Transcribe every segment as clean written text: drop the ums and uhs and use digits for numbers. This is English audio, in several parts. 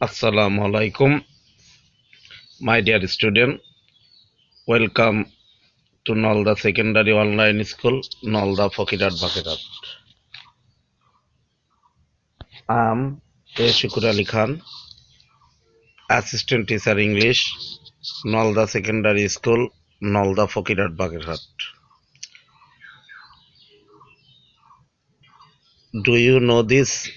Assalamu alaikum, my dear student. Welcome to Nalda Secondary Online School, Nalda Fokirat Bakerat. I am A. Shukur Ali Khan, Assistant Teacher English, Nalda Secondary School, Nalda Fokirat Bakerat. Do you know this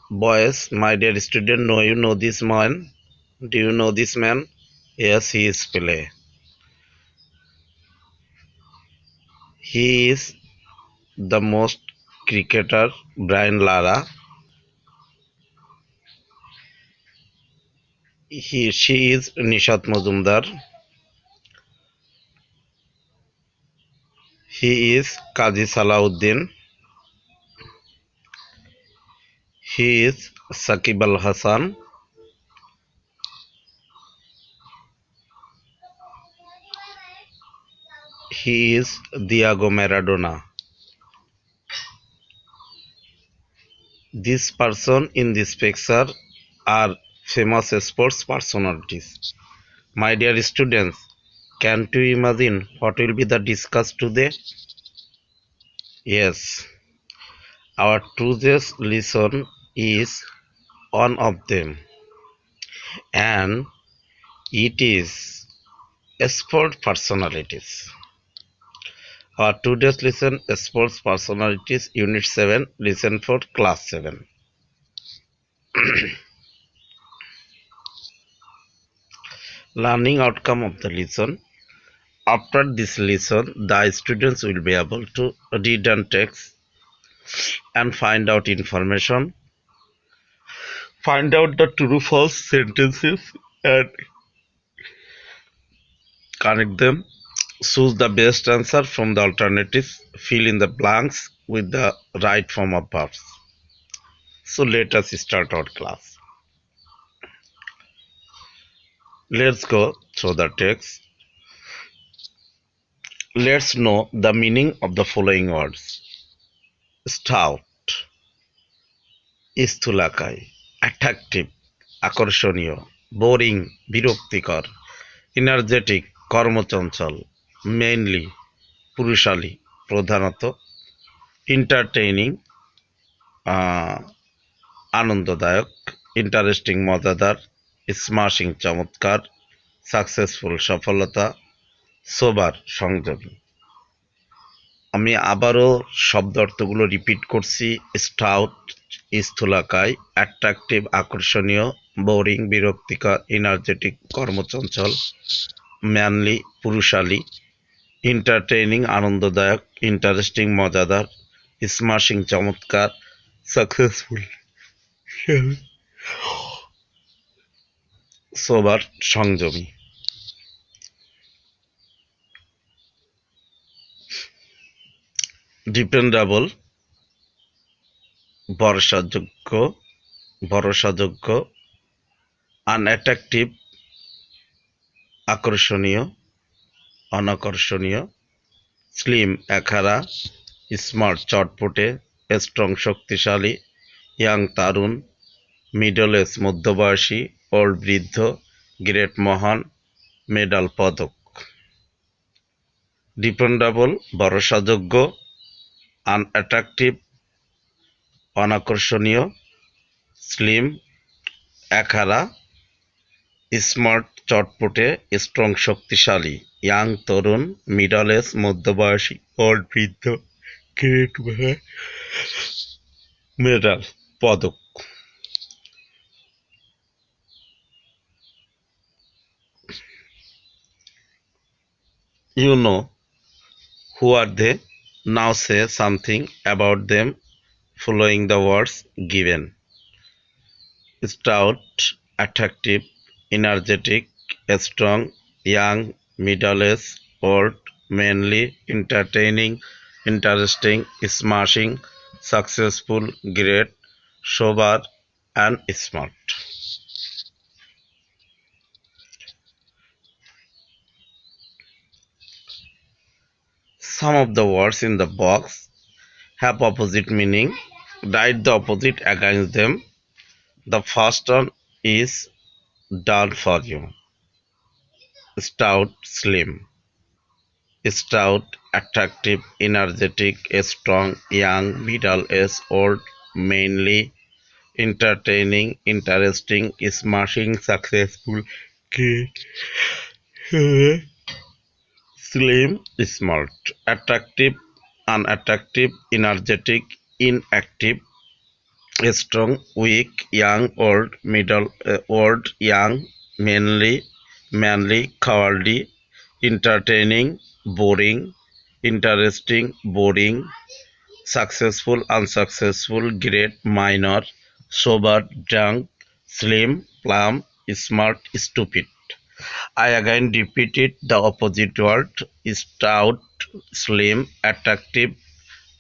boys, my dear student? No, you know this man? Do you know this man? Yes, he is Pele. He is the most cricketer Brian Lara. She is Nishat Mazumdar. He is Kazi Salauddin. He is Sakib Al Hassan. He is Diego Maradona. This person in this picture are famous sports personalities. My dear students, can you imagine what will be the discussed today? Yes, our today's lesson is one of them, and it is sport personalities. Our today's lesson sports personalities unit 7 lesson for class 7. Learning outcome of the lesson. After this lesson, the students will be able to read and text and find out information, find out the true false sentences and connect them, choose the best answer from the alternatives, fill in the blanks with the right form of verbs. So let us start our class. Let's go through the text. Let's know the meaning of the following words. Stout, স্থূলকায়, attractive, আকর্ষণীয়, boring, বিরক্তিকর, energetic, কর্মচঞ্চল, mainly, পুরুষালী, প্রধানত, entertaining, আনন্দদায়ক, interesting, মজাদার, smashing, চমৎকার, successful, সফলতা, sober, সংযমী। আমি আবারও শব্দ অর্থগুলো রিপিট করছি। স্টাউট স্থূলকায়, অ্যাট্রাকটিভ আকর্ষণীয়, বোরিং বিরক্তিকর, এনার্জেটিক কর্মচঞ্চল, ম্যানলি পুরুষালী, এন্টারটেইনিং আনন্দদায়ক, ইন্টারেস্টিং মজাদার, স্মাশিং চমৎকার, সাকসেসফুল সোবার সংযমী। ডিপেন্ডেবল ভরসাযোগ্য, আনঅ্যাট্রাকটিভ আকর্ষণীয়, অনাকর্ষণীয়, স্লিম একহারা, স্মার্ট চটপটে, স্ট্রং শক্তিশালী, ইয়াং তারুণ, মিডল এজ মধ্যবয়সী, ওল্ড বৃদ্ধ, গ্রেট মহান, মেডাল পদক। ডিপেন্ডেবল ভরসাযোগ্য, আনঅ্যাট্রাকটিভ অনাকর্ষণীয়, স্লিম একহারা, স্মার্ট চটপটে, স্ট্রং শক্তিশালী, ইয়াং তরুণ, মিডল এজ মধ্যবয়সী, ওল্ড বৃদ্ধ, গ্রেট মেডাল পদক। You know who are they? Now say something about them following the words given. Stout, attractive, energetic, strong, young, middle-aged, old, manly, entertaining, interesting, smashing, successful, great, sober, and smart. Some of the words in the box have opposite meaning. Write the opposite against them. The first one is done for you. Stout, slim. Stout, attractive, energetic, strong, young, middle-aged, old, mainly entertaining, interesting, smashing, successful, key, slim, smart, attractive, unattractive, energetic, inactive, strong, weak, young, old, middle, old, young, manly, cowardly, entertaining, boring, interesting, boring, successful, unsuccessful, great, minor, sober, drunk, slim, plump, smart, stupid. I again repeated the opposite word: stout, slim, attractive,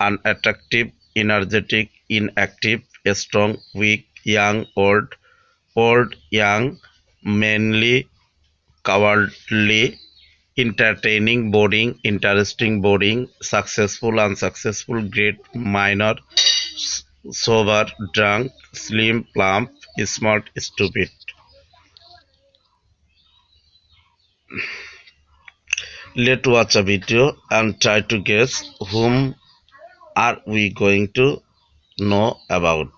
unattractive, energetic, inactive, strong, weak, young, old, young, manly, cowardly, entertaining, boring, interesting, boring, successful, unsuccessful, great, minor, sober, drunk, slim, plump, smart, stupid. Let's watch a video and try to guess whom are we going to know about.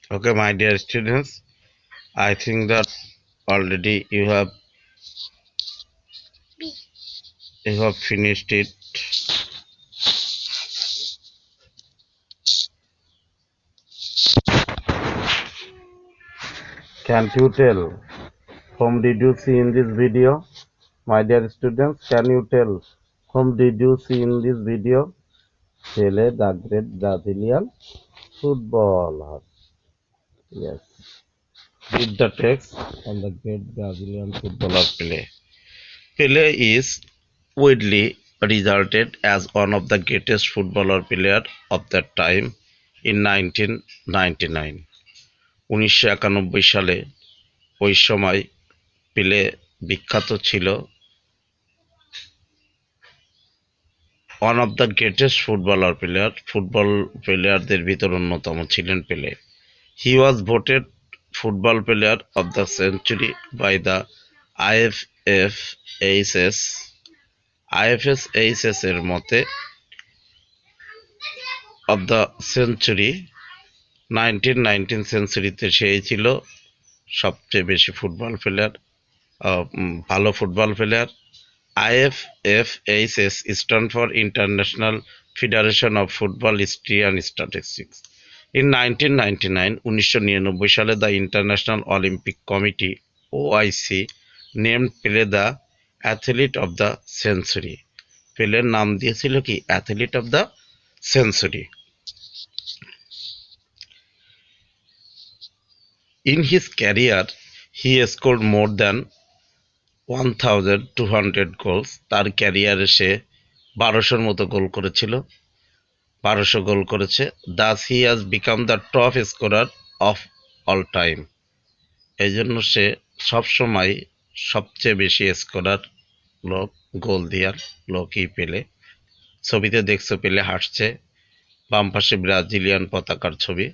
Okay, my dear students, I think that already you have finished it. Can't you tell whom did you see in this video? My dear students, can you tell whom did you see in this video? Pele, the great Brazilian footballer. Yes, read the text on the great Brazilian footballer Pele. Pele is widely regarded as one of the greatest footballer player of that time in 1999. 1991 সালে ওই সময় Pele বিখ্যাত ছিল one of the greatest football প্লেয়ারদের ভিতর অন্যতম ছিলেন Pele he was voted football player of the century by the IFFHS IFSHS এর মতে অফ দ্য সেঞ্চুরি 1919 সেঞ্চুরিতে সেই ছিল সবচেয়ে বেশি ফুটবল প্লেয়ার ভালো football player IFFHS stand for International Federation of Football History and Statistics. In 1999, 1999 সালে the International Olympic Committee OIC named Pele the Athlete of the Century. পেলের নাম দিয়েছিল কি Athlete of the Century. In his career, he scored more than 1200 goals. তার ক্যারিয়ারে সে 1200-র মতো গোল করেছিল, 1200 গোল করেছে। Thus he has become the top scorer of all time. এই জন্য সে সবসময় সবচেয়ে বেশি স্কোরার লোক, গোল দেওয়ার লোকই পেলে। ছবিতে দেখছো পেলে হাঁটছে, বাম পাশে ব্রাজিলিয়ান পতাকার ছবি।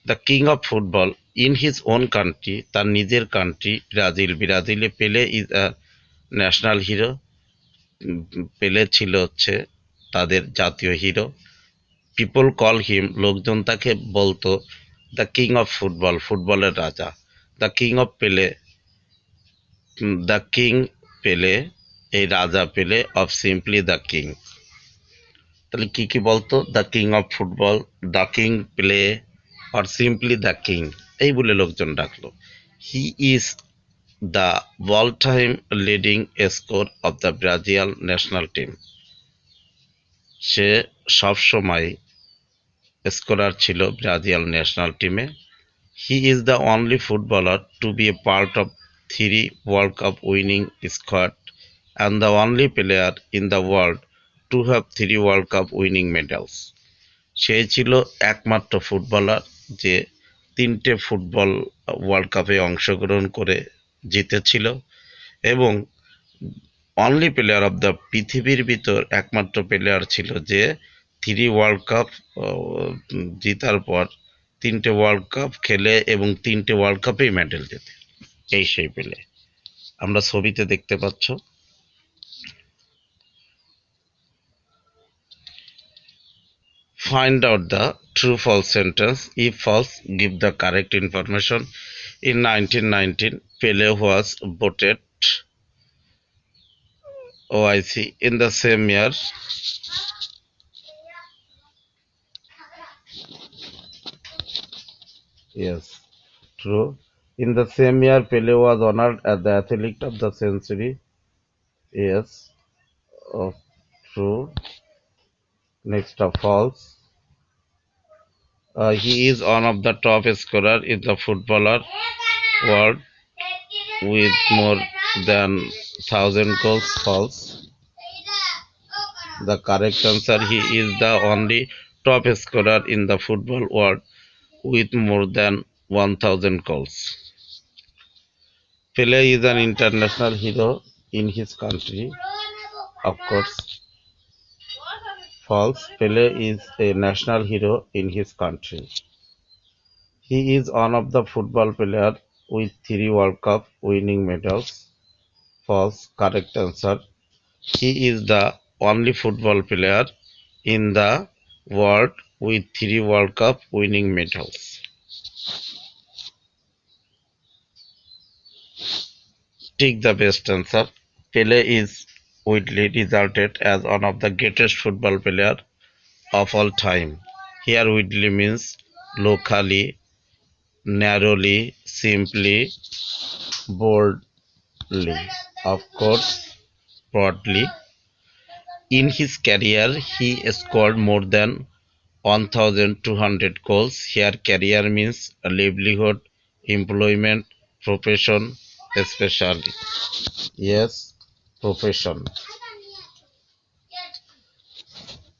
The king of football in his own country, তার নিজের কান্ট্রি ব্রাজিলে পেলে ইজ আ ন্যাশনাল হিরো। পেলে ছিল হচ্ছে তাদের জাতীয় হিরো। পিপল কল হিম, লোকজন তাকে বলতো দ্য কিং অফ ফুটবল, ফুটবলের রাজা। দ্য কিং অফ পেলে, দ্য কিং পেলে, এই রাজা পেলে অফ সিম্পলি দ্য কিং। তাহলে কি কি বলতো? The king of football, the king play, or simply the king, এই বলে লোকজন ডাকলো। He is the all-time leading scorer of the Brazil national team. সে সবসময় স্কোরার ছিল ব্রাজিল ন্যাশনাল টিমে। He is the only footballer to be a part of three World Cup winning squad and the only player in the world to have three World Cup winning medals. সে ছিল একমাত্র footballer যে তিনটে football world কাপে অংশগ্রহণ করে জিতেছিল এবং only player of the পৃথিবীর ভিতর একমাত্র প্লেয়ার ছিল যে থ্রি ওয়ার্ল্ড কাপ জিতার পর তিনটে ওয়ার্ল্ড কাপ খেলে এবং তিনটে ওয়ার্ল্ড কাপেই মেডেল জেতে। এই সেই পেলে আমরা ছবিতে দেখতে পাচ্ছ। Find out the true false sentence. If false, give the correct information. In 1919, Pele was voted OIC. In the same year, yes, true. In the same year, Pele was honored as the athlete of the century. Yes, oh, true. Next of false. He is one of the top scorer in the footballer world with more than 1,000 goals. False. The correct answer, he is the only top scorer in the football world with more than 1,000 goals. Pele is an international hero in his country. Of course, false. Pele is a national hero in his country. He is one of the football players with three World Cup winning medals. False. Correct answer. He is the only football player in the world with three World Cup winning medals. Take the best answer. Pele is widely regarded as one of the greatest football players of all time. Here widely means locally, narrowly, simply, boldly, of course, broadly. In his career, he scored more than 1,200 goals. Here career means a livelihood, employment, profession, especially. Yes, profession.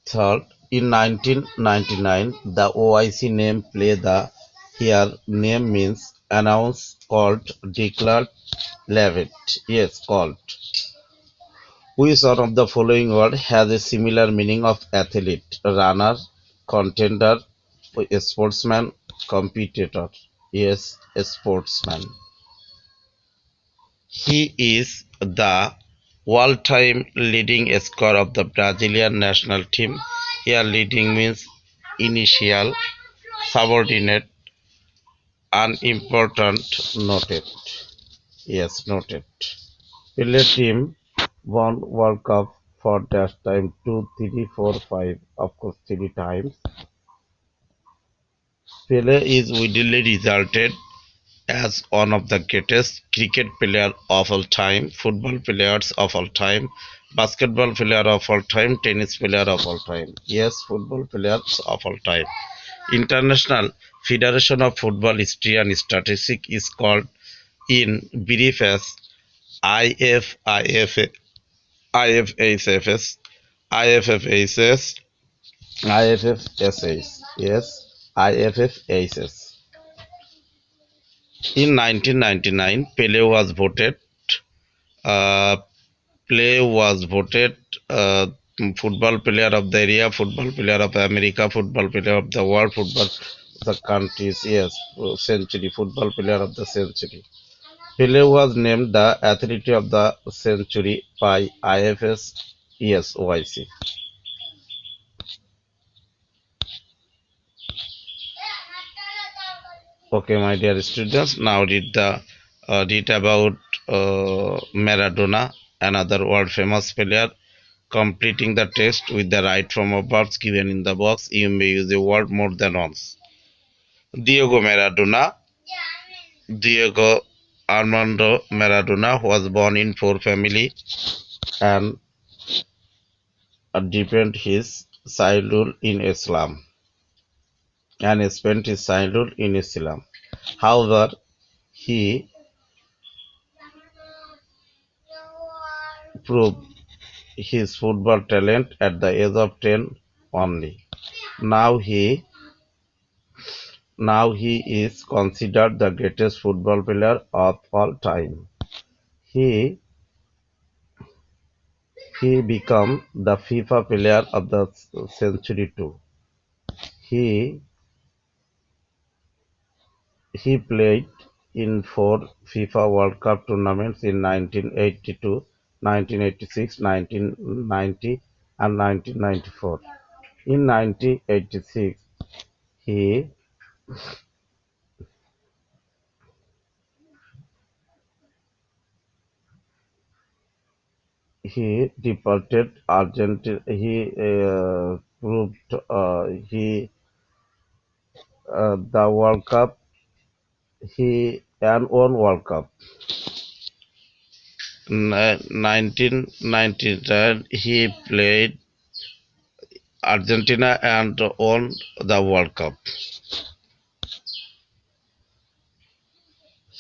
Third, in 1999, the OIC name play the here name means announce called declared Levitt. Yes, called. Which one of the following word has a similar meaning of athlete, runner, contender, sportsman, competitor? Yes, a sportsman. He is the all-time leading scorer of the Brazilian national team. Here leading means initial, subordinate, unimportant, noted. Yes, noted. Pele team won World Cup for that time 2, 3, 4, 5, of course 3 times. Pele is widely regarded as one of the greatest cricket player of all time, football players of all time, basketball player of all time, tennis player of all time. Yes, football players of all time. International Federation of Football History and Statistics is called in brief as IFIFA, IFHFS, IFFHS, IFFSS. Yes, IFFHS. In 1999, uh, Pele was voted football player of the area, football player of America, football player of the world, football the countries. Yes, century, football player of the century. Pele was named the athlete of the century by IFS ESOIC. Okay, my dear students, now read about Maradona, another world famous player. Completing the text with the right form of verbs given in the box, you may use the word more than once. Diego Maradona, Diego Armando Maradona was born in poor family and deepened his childhood in Islam and spent his childhood in Islam. However, he proved his football talent at the age of 10 only. Now he now he is considered the greatest football player of all time. He he became the FIFA player of the century too. He he played in four FIFA World Cup tournaments in 1982, 1986, 1990 and 1994. In 1986, he he departed Argentina. He proved he the World Cup. He won World Cup. 1999, he played Argentina and won the World Cup.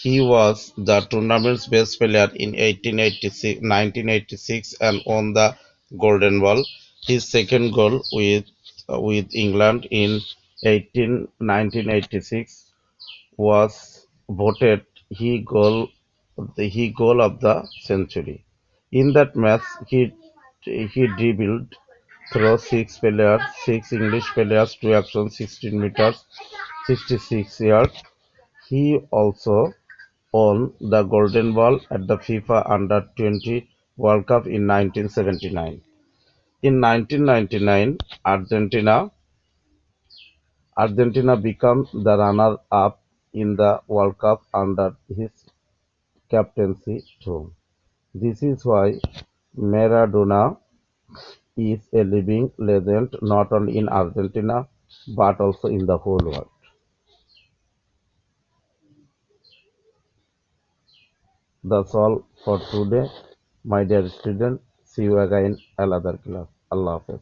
He was the tournament's best player in 1986 and won the Golden Ball. His second goal with England in 1986 was voted he goal of the century. In that match, he dribbled through six English players to action 16 meters, 66 yards. He also won the Golden Ball at the FIFA Under-20 World Cup in 1979. In 1999, Argentina became the runner-up in the World Cup under his captaincy too. This is why Maradona is a living legend not only in Argentina but also in the whole world. That's all for today, my dear student. See you again another class. Allah Hafiz.